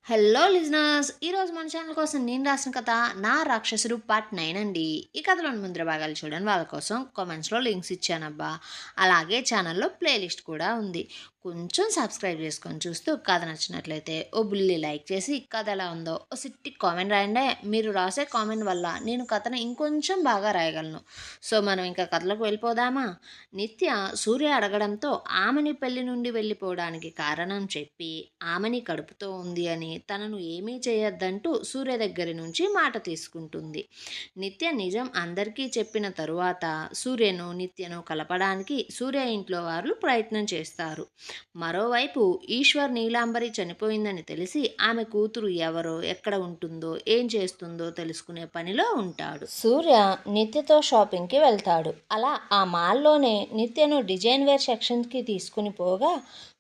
Hello listeners! ఈరోజు మన channel కోసం నేను రాసిన కథ 'నా రాక్షసుడు' పార్ట్ 9 అండి. ఈ కథలోని ముందర భాగాలు చూడని వాళ్ళ కోసం కామెంట్స్‌లో లింక్స్ ఇచ్చానబ్బా! అలాగే ఛానల్‌లో ప్లేలిస్ట్ కూడా ఉంది. కొంచెం సబ్స్క్రైబ్ చేసుకొని చూస్తూ కథ నచ్చినట్లయితే ఓ బుల్లి లైక్ చేసి కథ ఎలా ఉందో ఓ సిట్టి కామెంట్ రాయండి. మీరు రాసే కామెంట్ వల్ల నేను కథను ఇంకొంచెం బాగా రాయగలను. సో మనం ఇంకా కథలోకి వెళ్ళిపోదామా? నిత్య సూర్య అడగడంతో ఆమెని పెళ్లి నుండి వెళ్ళిపోవడానికి కారణం చెప్పి ఆమెని కడుపుతో ఉంది అని తనను ఏమీ చేయొద్దంటూ సూర్య దగ్గర నుంచి మాట తీసుకుంటుంది. నిత్య నిజం అందరికీ చెప్పిన తరువాత సూర్యను నిత్యను కలపడానికి సూర్య ఇంట్లో వారు ప్రయత్నం చేస్తారు. మరోవైపు ఈశ్వర్ నీలాంబరి చనిపోయిందని తెలిసి ఆమె కూతురు ఎవరో ఎక్కడ ఉంటుందో ఏం చేస్తుందో తెలుసుకునే పనిలో ఉంటాడు. సూర్య నిత్యతో షాపింగ్కి వెళ్తాడు. అలా ఆ మాల్లోనే నిత్యను డిజైన్ వేర్ సెక్షన్కి తీసుకుని పోగా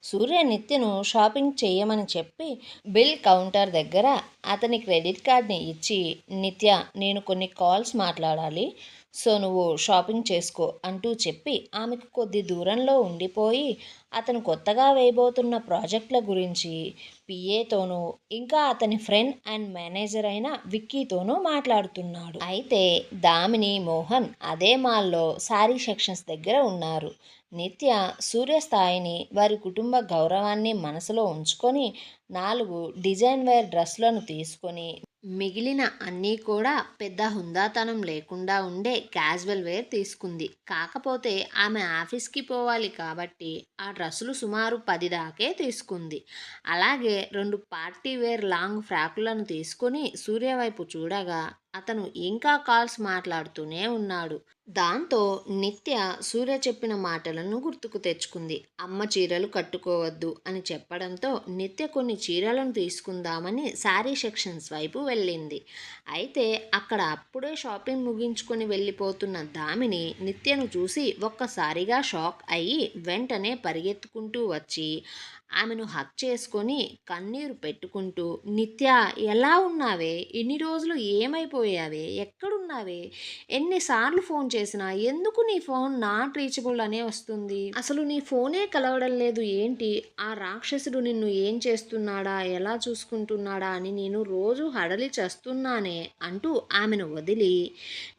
సూర్య నిత్యను షాపింగ్ చేయమని చెప్పి బిల్ కౌంటర్ దగ్గర అతని క్రెడిట్ కార్డ్ని ఇచ్చి, నిత్య నేను కొన్ని కాల్స్ మాట్లాడాలి, సో నువ్వు షాపింగ్ చేసుకో అంటూ చెప్పి ఆమెకు కొద్ది దూరంలో ఉండిపోయి అతను కొత్తగా వేయబోతున్న ప్రాజెక్టుల గురించి పిఏతోనూ ఇంకా అతని ఫ్రెండ్ అండ్ మేనేజర్ అయిన విక్కీతోనూ మాట్లాడుతున్నాడు. అయితే దామిని మోహన్ అదే మాల్లో శారీ సెక్షన్స్ దగ్గర ఉన్నారు. నిత్య సూర్యస్థాయిని వారి కుటుంబ గౌరవాన్ని మనసులో ఉంచుకొని 4 డిజైన్ వేర్ డ్రెస్సులను తీసుకొని మిగిలిన అన్నీ కూడా పెద్ద హుందాతనం లేకుండా ఉండే క్యాజువల్ వేర్ తీసుకుంది. కాకపోతే ఆమె ఆఫీస్కి పోవాలి కాబట్టి ఆ డ్రెస్సులు సుమారు 10 దాకే తీసుకుంది. అలాగే 2 పార్టీ వేర్ లాంగ్ ఫ్రాకులను తీసుకొని సూర్య వైపు చూడగా అతను ఇంకా కాల్స్ మాట్లాడుతూనే ఉన్నాడు. దాంతో నిత్య సూర్య చెప్పిన మాటలను గుర్తుకు తెచ్చుకుంది. అమ్మ చీరలు కట్టుకోవద్దు అని చెప్పడంతో నిత్య కొన్ని చీరలను తీసుకుందామని శారీ సెక్షన్స్ వైపు వెళ్ళింది. అయితే అక్కడ అప్పుడే షాపింగ్ ముగించుకొని వెళ్ళిపోతున్న దామిని నిత్యను చూసి ఒక్కసారిగా షాక్ అయ్యి వెంటనే పరిగెత్తుకుంటూ వచ్చి ఆమెను హక్ చేసుకొని కన్నీరు పెట్టుకుంటూ, నిత్య ఎలా ఉన్నావే, ఇన్ని రోజులు ఏమైపోయావే, ఎక్కడున్నావే, ఎన్నిసార్లు ఫోన్ చేసినా ఎందుకు నీ ఫోన్ నాట్ రీచబుల్ అనే వస్తుంది, అసలు నీ ఫోనే కలవడం లేదు ఏంటి, ఆ రాక్షసుడు నిన్ను ఏం చేస్తున్నాడా, ఎలా చూసుకుంటున్నాడా అని నేను రోజు హడలి చేస్తున్నానే అంటూ ఆమెను వదిలి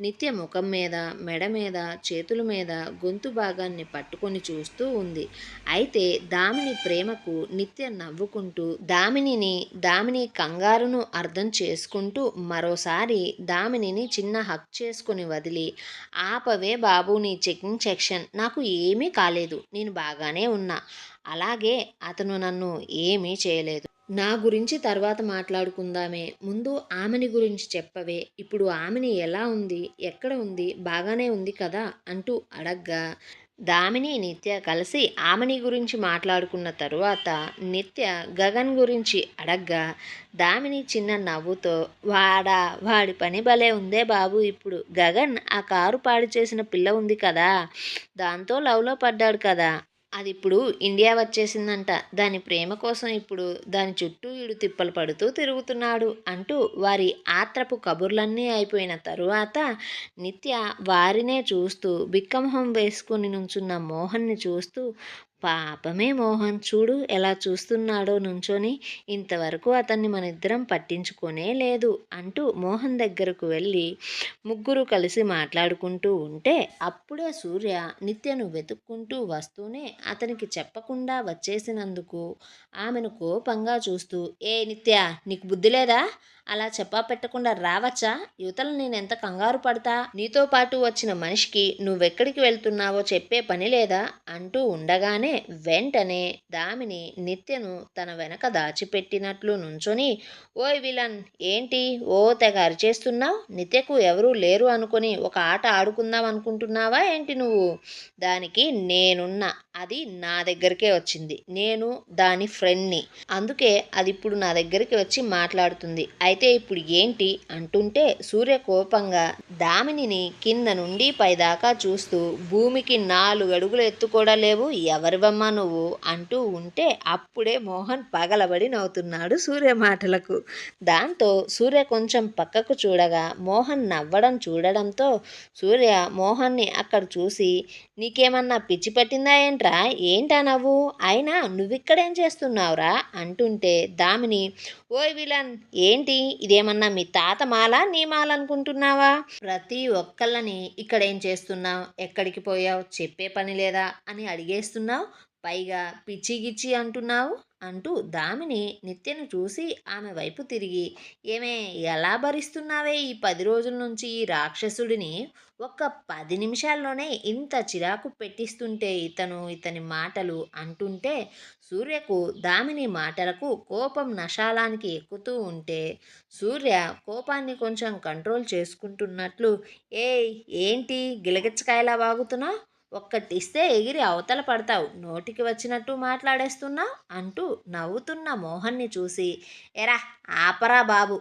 నిత్య ముఖం మీద, మెడ మీద, చేతుల మీద, గొంతు భాగాన్ని పట్టుకొని చూస్తూ ఉంది. అయితే దామిని ప్రేమకు నిత్య నవ్వుకుంటూ దామిని కంగారును అర్థం చేసుకుంటూ మరోసారి దామినిని చిన్న హక్ చేసుకుని వదిలి, ఆపవే బాబు నీ చెకింగ్ సెక్షన్, నాకు ఏమీ కాలేదు, నేను బాగానే ఉన్నా, అలాగే అతను నన్ను ఏమీ చేయలేదు, నా గురించి తర్వాత మాట్లాడుకుందామే, ముందు ఆమెని గురించి చెప్పవే, ఇప్పుడు ఆమెని ఎలా ఉంది, ఎక్కడ ఉంది, బాగానే ఉంది కదా అంటూ అడగ్గా దామిని నిత్య కలిసి ఆమెని గురించి మాట్లాడుకున్న తరువాత నిత్య గగన్ గురించి అడగ్గా దామిని చిన్న నవ్వుతో, వాడా, వాడి పని భలే ఉందే బాబు, ఇప్పుడు గగన్ ఆ కారు పాడు చేసిన పిల్ల ఉంది కదా, దాంతో లవ్లో పడ్డాడు కదా, అది ఇప్పుడు ఇండియా వచ్చేసిందంట, దాని ప్రేమ కోసం ఇప్పుడు దాని చుట్టూ ఈడు తిప్పలు పడుతూ తిరుగుతున్నాడు అంటూ వారి ఆత్రపు కబుర్లన్నీ అయిపోయిన తరువాత నిత్య వారినే చూస్తూ బిక్కమొహం వేసుకుని నుంచున్న మోహన్ని చూస్తూ, పాపమే మోహన్ చూడు ఎలా చూస్తున్నాడో నుంచొని, ఇంతవరకు అతన్ని మన ఇద్దరం పట్టించుకోనే లేదు అంటూ మోహన్ దగ్గరకు వెళ్ళి ముగ్గురు కలిసి మాట్లాడుకుంటూ ఉంటే అప్పుడే సూర్య నిత్యను వెతుక్కుంటూ వస్తూనే అతనికి చెప్పకుండా వచ్చేసినందుకు ఆమెను కోపంగా చూస్తూ, ఏ నిత్య, నీకు బుద్ధి లేదా, అలా చెప్పా పెట్టకుండా రావచ్చా, యువతలు నేనెంత కంగారు పడతా, నీతో పాటు వచ్చిన మనిషికి నువ్వెక్కడికి వెళ్తున్నావో చెప్పే పని లేదా అంటూ ఉండగానే వెంటనే దామిని నిత్యను తన వెనక దాచిపెట్టినట్లు నుంచొని, ఓయ్ విలన్, ఏంటి ఓ తెగ అరిచేస్తున్నావు, నిత్యకు ఎవరూ లేరు అనుకొని ఒక ఆట ఆడుకుందాం అనుకుంటున్నావా ఏంటి నువ్వు, దానికి నేనున్నా, అది నా దగ్గరికే వచ్చింది, నేను దాని ఫ్రెండ్ని, అందుకే అది ఇప్పుడు నా దగ్గరికి వచ్చి మాట్లాడుతుంది, అయితే ఇప్పుడు ఏంటి అంటుంటే సూర్య కోపంగా దామినిని కింద నుండి పైదాకా చూస్తూ, భూమికి 4 అడుగులు ఎత్తు కూడా లేవు, ఎవరివమ్మా నువ్వు అంటూ ఉంటే అప్పుడే మోహన్ పగలబడి నవ్వుతున్నాడు సూర్య మాటలకు. దాంతో సూర్య కొంచెం పక్కకు చూడగా మోహన్ నవ్వడం చూడడంతో సూర్య మోహన్ని అక్కడ చూసి, నీకేమన్నా పిచ్చి పట్టిందా ఏంట్రా, ఏంట్రా ఏంటా నవ్వు అయినా నువ్విక్కడేం చేస్తున్నావురా అంటుంటే దామిని ఓయ్ విలన్ ఏంటి ఇదేమన్నా మీ తాత మాల నీ మాల అనుకుంటున్నావా ప్రతి ఒక్కళ్ళని ఇక్కడేం చేస్తున్నావు ఎక్కడికి పోయావు చెప్పే పని లేదా అని అడిగేస్తున్నావు పైగా పిచ్చి గిచ్చి అంటున్నావు అంటూ దామిని నిత్యను చూసి ఆమె వైపు తిరిగి ఏమే ఎలా భరిస్తున్నావే ఈ 10 రోజుల నుంచి ఈ రాక్షసుడిని ఒక్క 10 నిమిషాల్లోనే ఇంత చిరాకు పెట్టిస్తుంటే ఇతని మాటలు అంటుంటే సూర్యకు దామిని మాటలకు కోపం నషాలానికి ఎక్కుతూ ఉంటే సూర్య కోపాన్ని కొంచెం కంట్రోల్ చేసుకుంటున్నట్లు ఏయ్ ఏంటి గిలగిచ్చకాయలా వాగుతున్నావు ఒక్కటిస్తే ఎగిరి అవతల పడతావు నోటికి వచ్చినట్టు మాట్లాడేస్తున్నావు అంటూ నవ్వుతున్న మోహన్ని చూసి ఎరా ఆపరా బాబు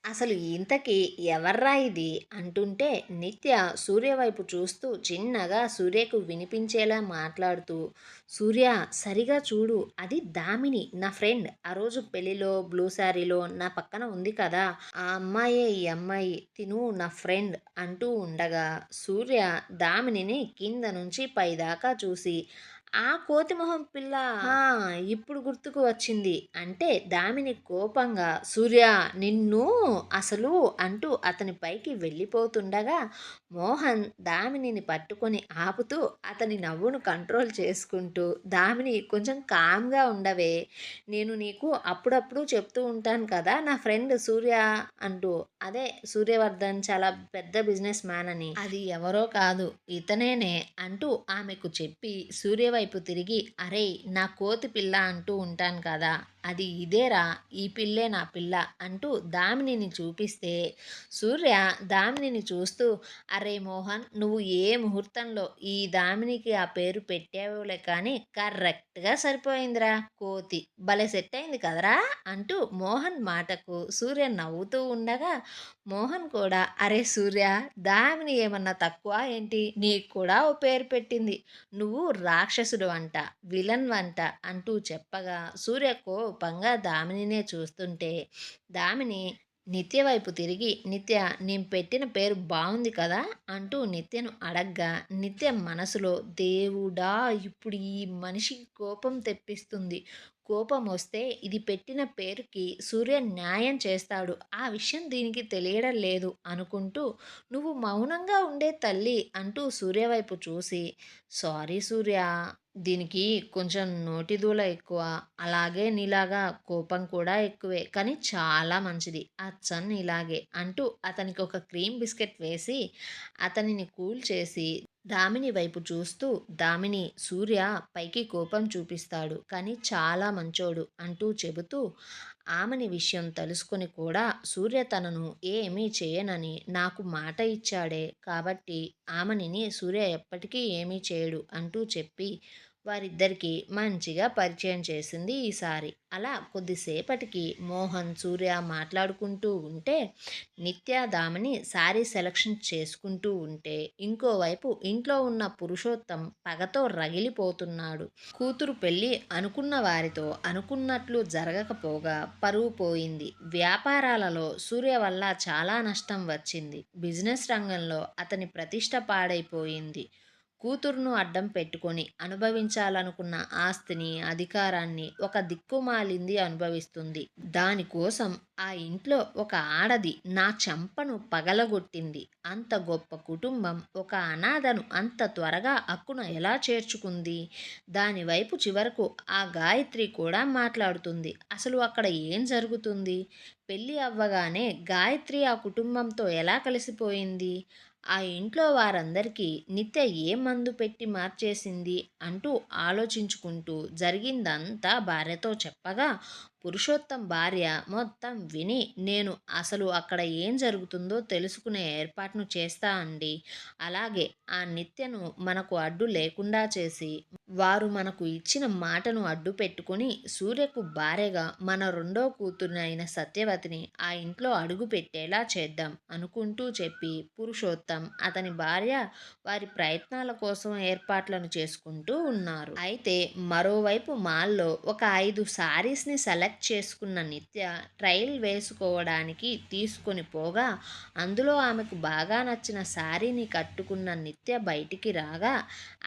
అసలు ఇంతకీ ఎవర్రా ఇది అంటుంటే నిత్య సూర్య వైపు చూస్తూ చిన్నగా సూర్యకు వినిపించేలా మాట్లాడుతూ సూర్య సరిగా చూడు అది దామిని నా ఫ్రెండ్ ఆ రోజు పెళ్లిలో బ్లూ శారీలో నా పక్కన ఉంది కదా ఆ అమ్మాయే ఈ అమ్మాయి తిను నా ఫ్రెండ్ అంటూ ఉండగా సూర్య దామినిని కింద నుంచి పైదాకా చూసి ఆ కోతిమొహం పిల్ల ఇప్పుడు గుర్తుకు వచ్చింది అంటే దామిని కోపంగా సూర్య నిన్ను అసలు అంటూ అతని పైకి వెళ్ళిపోతుండగా మోహన్ దామినిని పట్టుకొని ఆపుతూ అతని నవ్వును కంట్రోల్ చేసుకుంటూ దామిని కొంచెం కామ్గా ఉండవే నేను నీకు అప్పుడప్పుడు చెప్తూ ఉంటాను కదా నా ఫ్రెండ్ సూర్య అంటూ అదే సూర్యవర్ధన్ చాలా పెద్ద బిజినెస్ మ్యాన్ అని అది ఎవరో కాదు ఇతనేనే అంటూ ఆమెకు చెప్పి సూర్య వైపు తిరిగి అరే నా కోతి పిల్ల అంటూ ఉంటాను కదా అది ఇదేరా ఈ పిల్లే నా పిల్ల అంటూ దామినిని చూపిస్తే సూర్య దామినిని చూస్తూ అరే మోహన్ నువ్వు ఏ ముహూర్తంలో ఈ దామినికి ఆ పేరు పెట్టావులే కానీ కరెక్ట్గా సరిపోయిందిరా కోతి భలే సెట్ అయింది కదరా అంటూ మోహన్ మాటకు సూర్య నవ్వుతూ ఉండగా మోహన్ కూడా అరే సూర్య దామిని ఏమన్నా తక్కువ ఏంటి నీకు కూడా ఓ పేరు పెట్టింది నువ్వు రాక్షసుడు అంట విలన్ వంట అంటూ చెప్పగా సూర్య కోపంగా దామినినే చూస్తుంటే దామిని నిత్య వైపు తిరిగి నిత్య నేను పెట్టిన పేరు బాగుంది కదా అంటూ నిత్యను అడగ్గా నిత్య మనసులో దేవుడా ఇప్పుడు ఈ మనిషికి కోపం తెప్పిస్తుంది కోపం వస్తే ఇది పెట్టిన పేరుకి సూర్య న్యాయం చేస్తాడు ఆ విషయం దీనికి తెలియడం లేదు అనుకుంటూ నువ్వు మౌనంగా ఉండే తల్లి అంటూ సూర్య వైపు చూసి సారీ సూర్య దీనికి కొంచెం నోటి దూల ఎక్కువ అలాగే నీలాగా కోపం కూడా ఎక్కువే కానీ చాలా మంచిది అచ్చం నీలాగే అంటూ అతనికి ఒక క్రీమ్ బిస్కెట్ వేసి అతనిని కూల్ చేసి దామిని వైపు చూస్తూ దామిని సూర్య పైకి కోపం చూపిస్తాడు కానీ చాలా మంచోడు అంటూ చెబుతూ ఆమెని విషయం తెలుసుకొని కూడా సూర్య తనను ఏమీ చేయనని నాకు మాట ఇచ్చాడే కాబట్టి ఆమెని సూర్య ఎప్పటికీ ఏమీ చేయడు అంటూ చెప్పి వారిద్దరికీ మంచిగా పరిచయం చేసింది ఈసారి అలా కొద్దిసేపటికి మోహన్ సూర్య మాట్లాడుకుంటూ ఉంటే నిత్య దామిని శారీ సెలక్షన్ చేసుకుంటూ ఉంటే ఇంకోవైపు ఇంట్లో ఉన్న పురుషోత్తం పగతో రగిలిపోతున్నాడు కూతురు పెళ్ళి అనుకున్న వారితో అనుకున్నట్లు జరగకపోగా పరువు పోయింది వ్యాపారాలలో సూర్య వల్ల చాలా నష్టం వచ్చింది బిజినెస్ రంగంలో అతని ప్రతిష్ట పాడైపోయింది కూతురును అడ్డం పెట్టుకొని అనుభవించాలనుకున్న ఆస్తిని అధికారాన్ని ఒక దిక్కుమాలింది అనుభవిస్తుంది దానికోసం ఆ ఇంట్లో ఒక ఆడది నా చంపను పగలగొట్టింది అంత గొప్ప కుటుంబం ఒక అనాథను అంత త్వరగా అక్కున ఎలా చేర్చుకుంది దానివైపు చివరకు ఆ గాయత్రి కూడా మాట్లాడుతుంది అసలు అక్కడ ఏం జరుగుతుంది పెళ్ళి అవ్వగానే గాయత్రి ఆ కుటుంబంతో ఎలా కలిసిపోయింది ఆ ఇంట్లో వారందరికీ నిత్య ఏ మందు పెట్టి మార్చేసింది అంటూ ఆలోచించుకుంటూ జరిగిందంతా భార్యతో చెప్పగా పురుషోత్తం భార్య మొత్తం విని నేను అసలు అక్కడ ఏం జరుగుతుందో తెలుసుకునే ఏర్పాటును చేస్తా అండి అలాగే ఆ నిత్యను మనకు అడ్డు లేకుండా చేసి వారు మనకు ఇచ్చిన మాటను అడ్డు పెట్టుకొని సూర్యకు భార్యగా మన రెండో కూతురు అయిన సత్యవతిని ఆ ఇంట్లో అడుగు పెట్టేలా చేద్దాం అనుకుంటూ చెప్పి పురుషోత్తం అతని భార్య వారి ప్రయత్నాల కోసం ఏర్పాట్లను చేసుకుంటూ ఉన్నారు అయితే మరోవైపు మాల్లో ఒక 5 శారీస్ని సెలెక్ట్ చేసుకున్న నిత్య ట్రయల్ వేసుకోవడానికి తీసుకొని పోగా అందులో ఆమెకు బాగా నచ్చిన శారీని కట్టుకున్న నిత్య బయటికి రాగా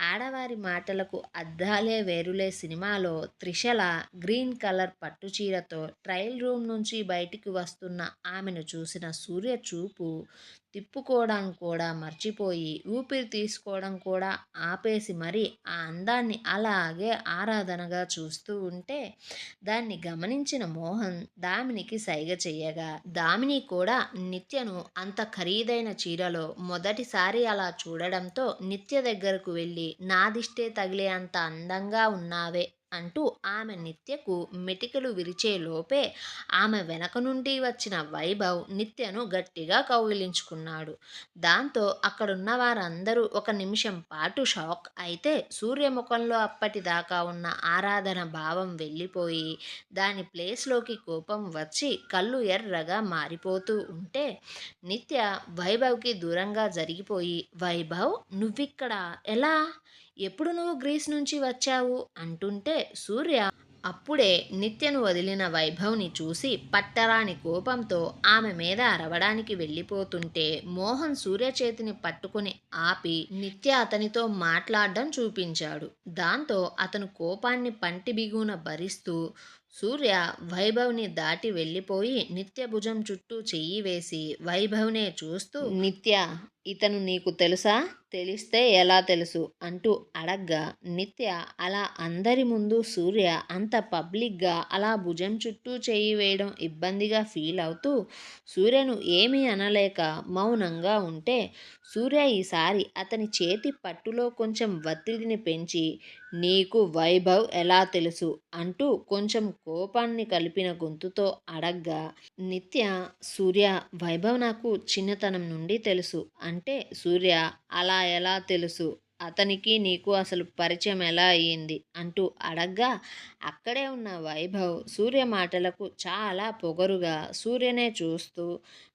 ఆడవారి మాటలకు 'అద్దాలే వేరులే' సినిమాలో త్రిషల గ్రీన్ కలర్ పట్టు చీరతో ట్రయల్ రూమ్ నుంచి బయటికి వస్తున్న ఆమెను చూసిన సూర్య చూపు తిప్పుకోవడం కూడా మర్చిపోయి, ఊపిరి తీసుకోవడం కూడా ఆపేసి మరీ ఆ అందాన్ని అలాగే ఆరాధనగా చూస్తూ ఉంటే, దాన్ని గమనించిన మోహన్ దామినికి సైగ చెయ్యగా, దామిని కూడా నిత్యను అంత ఖరీదైన చీరలో మొదటిసారి అలా చూడడంతో నిత్య దగ్గరకు వెళ్ళి, "నా దిష్టే తగిలే అంత అందంగా ఉన్నావే" అంటూ ఆమె నిత్యకు మెటికలు విరిచేలోపే ఆమె వెనక నుండి వచ్చిన వైభవ్ నిత్యను గట్టిగా కౌగిలించుకున్నాడు. దాంతో అక్కడున్న వారందరూ ఒక నిమిషం పాటు షాక్ అయితే, సూర్య ముఖంలో అప్పటిదాకా ఉన్న ఆరాధన భావం వెళ్ళిపోయి, దాని ప్లేస్‌లోకి కోపం వచ్చి కళ్ళు ఎర్రగా మారిపోతూ ఉంటే, నిత్య వైభవ్‌కి దూరంగా జరిగిపోయి, "వైభవ్, నువ్విక్కడ ఎలా? ఎప్పుడు నువ్వు గ్రీస్ నుంచి వచ్చావు?" అంటుంటే, సూర్య అప్పుడే నిత్యను వదిలిన వైభవ్‌ని చూసి పట్టరాని కోపంతో ఆమె మీద అరవడానికి వెళ్ళిపోతుంటే, మోహన్ సూర్య చేతిని పట్టుకొని ఆపి నిత్య అతనితో మాట్లాడడం చూపించాడు. దాంతో అతను కోపాన్ని పంటి బిగువున భరిస్తూ సూర్య వైభవ్‌ని దాటి వెళ్ళిపోయి నిత్య భుజం చుట్టూ చెయ్యి వేసి వైభవ్‌నే చూస్తూ, "నిత్య, ఇతను నీకు తెలుసా? తెలిస్తే ఎలా తెలుసు?" అంటూ అడగ్గా, నిత్య అలా అందరి ముందు సూర్య అంత పబ్లిక్‌గా అలా భుజం చుట్టూ చెయ్యి వేయడం ఇబ్బందిగా ఫీల్ అవుతూ సూర్యను ఏమీ అనలేక మౌనంగా ఉంటే, సూర్య ఈసారి అతని చేతి పట్టులో కొంచెం ఒత్తిడిని పెంచి, "నీకు వైభవ్ ఎలా తెలుసు?" అంటూ కొంచెం కోపాన్ని కలిపిన గొంతుతో అడగ్గా, నిత్య, "సూర్య, వైభవ్ నాకు చిన్నతనం నుండి తెలుసు" అంటే, సూర్య, "అలా ఎలా తెలుసు? అతనికి నీకు అసలు పరిచయం ఎలా అయ్యింది?" అంటూ అడగ్గా, అక్కడే ఉన్న వైభవ్ సూర్య మాటలకు చాలా పొగరుగా సూర్యనే చూస్తూ,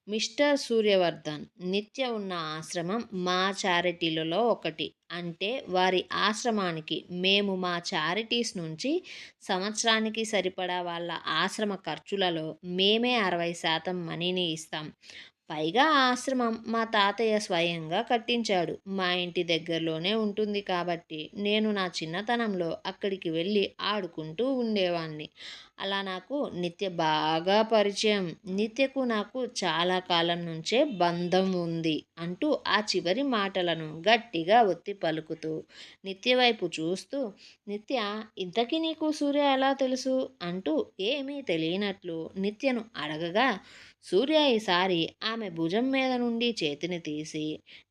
"మిస్టర్ సూర్యవర్ధన్, నిత్య ఉన్న ఆశ్రమం మా చారిటీలలో ఒకటి. అంటే వారి ఆశ్రమానికి మేము మా చారిటీస్ నుంచి సంవత్సరానికి సరిపడా వాళ్ళ ఆశ్రమ ఖర్చులలో మేమే 60% మనీని ఇస్తాం. పైగా ఆ ఆశ్రమం మా తాతయ్య స్వయంగా కట్టించాడు. మా ఇంటి దగ్గరలోనే ఉంటుంది కాబట్టి నేను నా చిన్నతనంలో అక్కడికి వెళ్ళి ఆడుకుంటూ ఉండేవాణ్ణి. అలా నాకు నిత్య బాగా పరిచయం. నిత్యకు నాకు చాలా కాలం నుంచే బంధం ఉంది" అంటూ ఆ చివరి మాటలను గట్టిగా ఒత్తి పలుకుతూ నిత్య వైపు చూస్తూ, "నిత్య, ఇంతకీ నీకు సూర్య ఎలా తెలుసు?" అంటూ ఏమీ తెలియనట్లు నిత్యను అడగగా, సూర్య ఈసారి ఆమె భుజం మీద నుండి చేతిని తీసి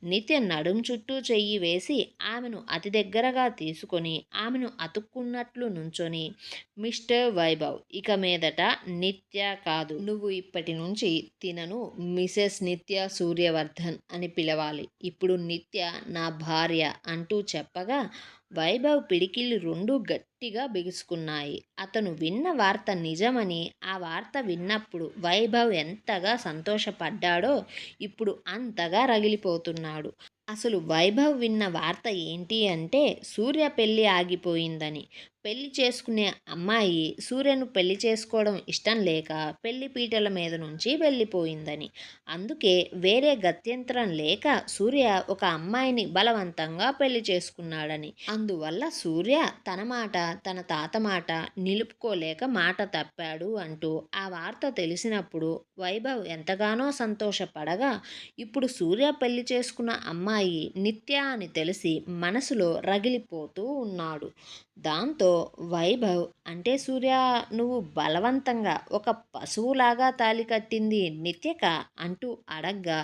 నిత్య నడుం చుట్టూ చెయ్యి వేసి ఆమెను అతి దగ్గరగా తీసుకొని ఆమెను అతుక్కున్నట్లు నుంచొని, "మిస్టర్ వైభవ్, ఇక మీదట నిత్య కాదు, నువ్వు ఇప్పటి నుంచి తినను మిసెస్ నిత్య సూర్యవర్ధన్ అని పిలవాలి. ఇప్పుడు నిత్య నా భార్య" అంటూ చెప్పగా, వైభవ్ పిడికిళ్ళు రెండూ గట్టిగా బిగుసుకున్నాయి. అతను విన్న వార్త నిజమని, ఆ వార్త విన్నప్పుడు వైభవ్ ఎంతగా సంతోషపడ్డాడో ఇప్పుడు అంతగా రగిలిపోతున్నాడు. అసలు వైభవ్ విన్న వార్త ఏంటి అంటే, సూర్య పెళ్లి ఆగిపోయిందని. పెళ్లి చేసుకునే అమ్మాయి సూర్యను పెళ్లి చేసుకోవడం ఇష్టం లేక పెళ్లి పీటల మీద నుంచి వెళ్ళిపోయిందని. అందుకే వేరే గత్యంతరం లేక సూర్య ఒక అమ్మాయిని బలవంతంగా పెళ్లి చేసుకున్నాడని. అందువల్ల సూర్య తన మాట, తన తాత మాట నిలుపుకోలేక మాట తప్పాడు అంటూ ఆ వార్త తెలిసినప్పుడు వైభవ్ ఎంతగానో సంతోషపడగా, ఇప్పుడు సూర్య పెళ్లి చేసుకున్న అమ్మాయి నిత్య అని తెలిసి మనసులో రగిలిపోతూ ఉన్నాడు. దాంతో వైభవ్, "అంటే సూర్య, నువ్వు బలవంతంగా ఒక పశువులాగా తాళి కట్టింది నిత్యకా?" అంటూ అడగ్గా,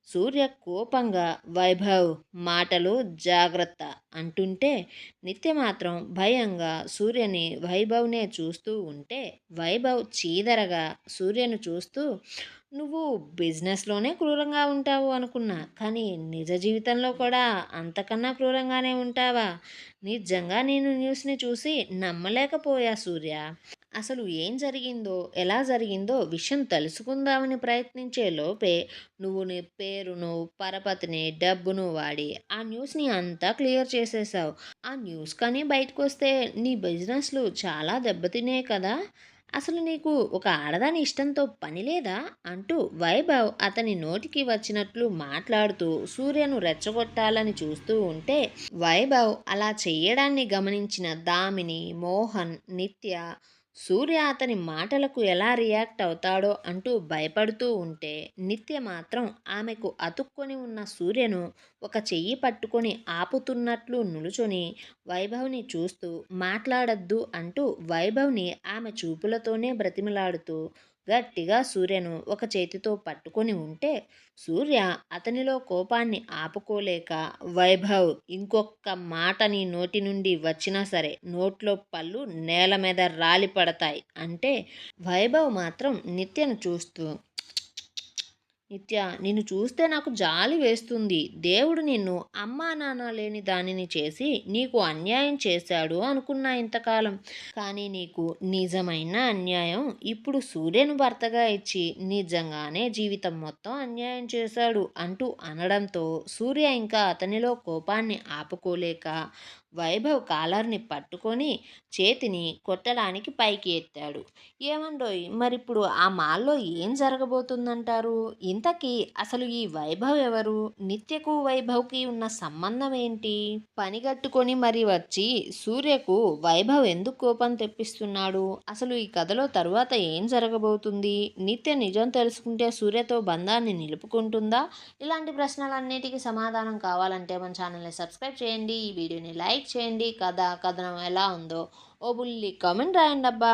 సూర్య కోపంగా, "వైభవ్, మాటలు జాగ్రత్త" అంటుంటే, నిత్య మాత్రం భయంగా సూర్యని వైభవ్నే చూస్తూ ఉంటే, వైభవ్ చీదరగా సూర్యను చూస్తూ, "నువ్వు బిజినెస్లోనే క్రూరంగా ఉంటావు అనుకున్నా, కానీ నిజ జీవితంలో కూడా అంతకన్నా క్రూరంగానే ఉంటావా? నిజంగా నేను న్యూస్ని చూసి నమ్మలేకపోయా సూర్య. అసలు ఏం జరిగిందో, ఎలా జరిగిందో విషయం తెలుసుకుందామని ప్రయత్నించే లోపే నువ్వు నీ పేరును, పరపతిని, డబ్బును వాడి ఆ న్యూస్ని అంతా క్లియర్ చేసేసావు. ఆ న్యూస్ కానీ బయటకొస్తే నీ బిజినెస్లు చాలా దెబ్బతినే కదా" అసలు నీకు ఒక ఆడదాని ఇష్టంతో పని లేదా అంటూ వైభవ్ అతని నోటికి వచ్చినట్లు మాట్లాడుతూ సూర్యను రెచ్చగొట్టాలని చూస్తూ ఉంటే వైభవ్ అలా చెయ్యడాన్ని గమనించిన దామిని, మోహన్, నిత్య సూర్య అతని మాటలకు ఎలా రియాక్ట్ అవుతాడో అంటూ భయపడుతూ ఉంటే నిత్య మాత్రం ఆమెకు అతుక్కొని ఉన్న సూర్యను ఒక చెయ్యి పట్టుకొని ఆపుతున్నట్లు నిలుచొని వైభవ్ని చూస్తూ మాట్లాడొద్దు అంటూ వైభవ్ని ఆమె చూపులతోనే బ్రతిమిలాడుతూ గట్టిగా సూర్యను ఒక చేతితో పట్టుకొని ఉంటే సూర్య అతనిలో కోపాన్ని ఆపుకోలేక వైభవ్ ఇంకొక్క మాట నీ నోటి నుండి వచ్చినా సరే నోట్లో పళ్ళు నేల మీద రాలి పడతాయి అంటే వైభవ్ మాత్రం నిత్యను చూస్తూ నిత్య నిన్ను చూస్తే నాకు జాలి వేస్తుంది. దేవుడు నిన్ను అమ్మా నాన్న లేని దానిని చేసి నీకు అన్యాయం చేశాడు అనుకున్నా ఇంతకాలం. కానీ నీకు నిజమైన అన్యాయం ఇప్పుడు సూర్యను భర్తగా ఇచ్చి నిజంగానే జీవితం మొత్తం అన్యాయం చేశాడు అంటూ అనడంతో సూర్య ఇంకా అతనిలో కోపాన్ని ఆపుకోలేక వైభవ్ కాలర్ని పట్టుకొని చేతిని కొట్టడానికి పైకి ఎత్తాడు. ఏమండోయ్ మరిప్పుడు ఆ మాల్లో ఏం జరగబోతుందంటారు? ఇంతకీ అసలు ఈ వైభవ్ ఎవరు? నిత్యకు వైభవ్‌కి ఉన్న సంబంధం ఏంటి? పనిగట్టుకొని మరి వచ్చి సూర్యకు వైభవ్ ఎందుకు కోపం తెప్పిస్తున్నాడు? అసలు ఈ కథలో తరువాత ఏం జరగబోతుంది? నిత్య నిజం తెలుసుకుంటే సూర్యతో బంధాన్ని నిలుపుకుంటుందా? ఇలాంటి ప్రశ్నలన్నిటికి సమాధానం కావాలంటే మన ఛానల్‌ని సబ్స్క్రైబ్ చేయండి. ఈ వీడియోని లైక్ చేయండి. కథనం ఎలా ఉందో ఓ బుల్లి కామెంట్ రాయండబ్బా!